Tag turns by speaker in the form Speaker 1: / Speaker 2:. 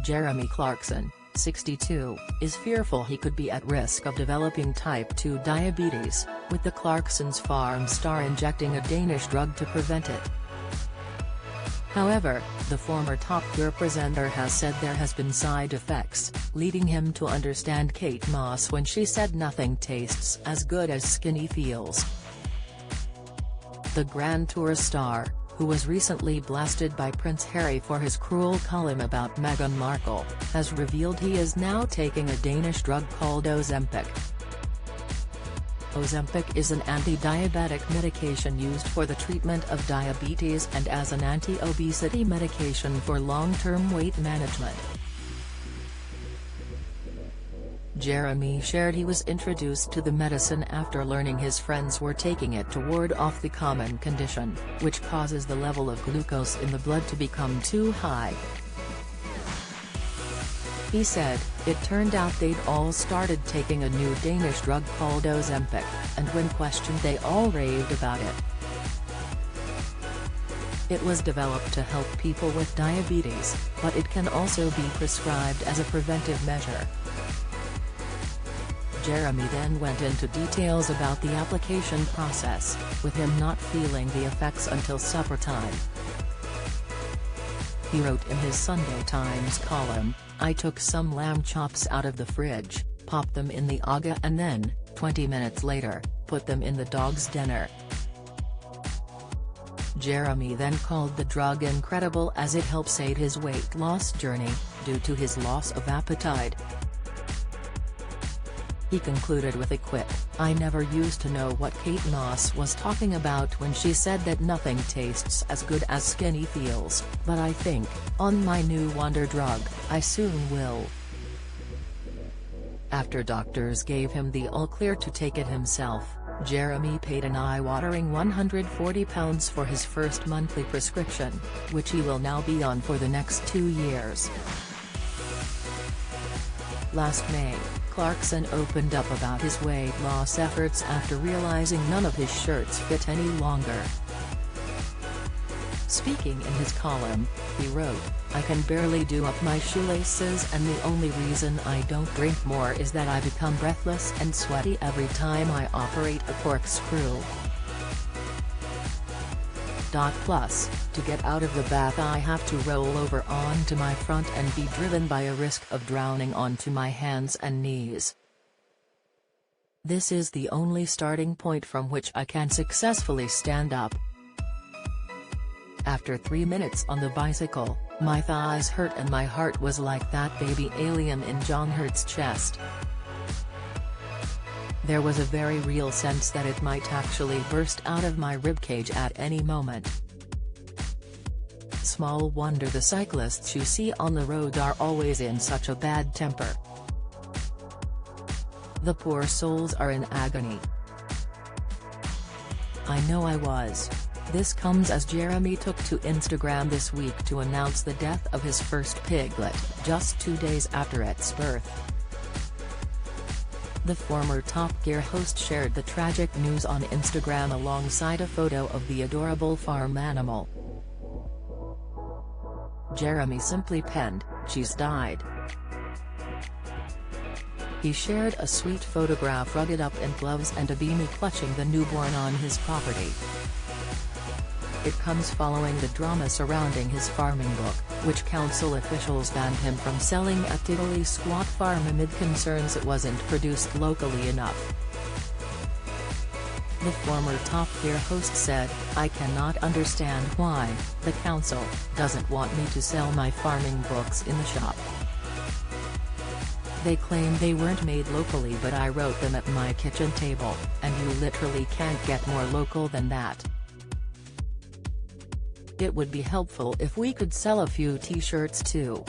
Speaker 1: Jeremy Clarkson, 62, is fearful he could be at risk of developing type 2 diabetes, with the Clarkson's farm star injecting a Danish drug to prevent it. However, the former Top Gear presenter has said there has been side effects, leading him to understand Kate Moss when she said nothing tastes as good as skinny feels. The Grand Tour star, who was recently blasted by Prince Harry for his cruel column about Meghan Markle, has revealed he is now taking a Danish drug called Ozempic. Ozempic is an anti-diabetic medication used for the treatment of diabetes and as an anti-obesity medication for long-term weight management. Jeremy shared he was introduced to the medicine after learning his friends were taking it to ward off the common condition, which causes the level of glucose in the blood to become too high. He said, "It turned out they'd all started taking a new Danish drug called Ozempic, and when questioned they all raved about it. It was developed to help people with diabetes, but it can also be prescribed as a preventive measure." Jeremy then went into details about the application process, with him not feeling the effects until supper time. He wrote in his Sunday Times column, "I took some lamb chops out of the fridge, popped them in the aga and then, 20 minutes later, put them in the dog's dinner." Jeremy then called the drug incredible as it helps aid his weight loss journey, due to his loss of appetite. He concluded with a quip, "I never used to know what Kate Moss was talking about when she said that nothing tastes as good as skinny feels, but I think, on my new wonder drug, I soon will." After doctors gave him the all-clear to take it himself, Jeremy paid an eye-watering £140 for his first monthly prescription, which he will now be on for the next 2 years. Last May, Clarkson opened up about his weight loss efforts after realizing none of his shirts fit any longer. Speaking in his column, he wrote, "I can barely do up my shoelaces and the only reason I don't drink more is that I become breathless and sweaty every time I operate a corkscrew. Plus, to get out of the bath I have to roll over onto my front and be driven by a risk of drowning onto my hands and knees. This is the only starting point from which I can successfully stand up. After 3 minutes on the bicycle, my thighs hurt and my heart was like that baby alien in John Hurt's chest. There was a very real sense that it might actually burst out of my ribcage at any moment. Small wonder the cyclists you see on the road are always in such a bad temper. The poor souls are in agony. I know I was." This comes as Jeremy took to Instagram this week to announce the death of his first piglet, just 2 days after its birth. The former Top Gear host shared the tragic news on Instagram alongside a photo of the adorable farm animal. Jeremy simply penned, "She's died." He shared a sweet photograph rugged up in gloves and a beanie clutching the newborn on his property. It comes following the drama surrounding his farming book, which council officials banned him from selling at Italy's squat farm amid concerns it wasn't produced locally enough. The former Top Gear host said, "I cannot understand why the council doesn't want me to sell my farming books in the shop. They claim they weren't made locally, but I wrote them at my kitchen table, and you literally can't get more local than that. It would be helpful if we could sell a few t-shirts too."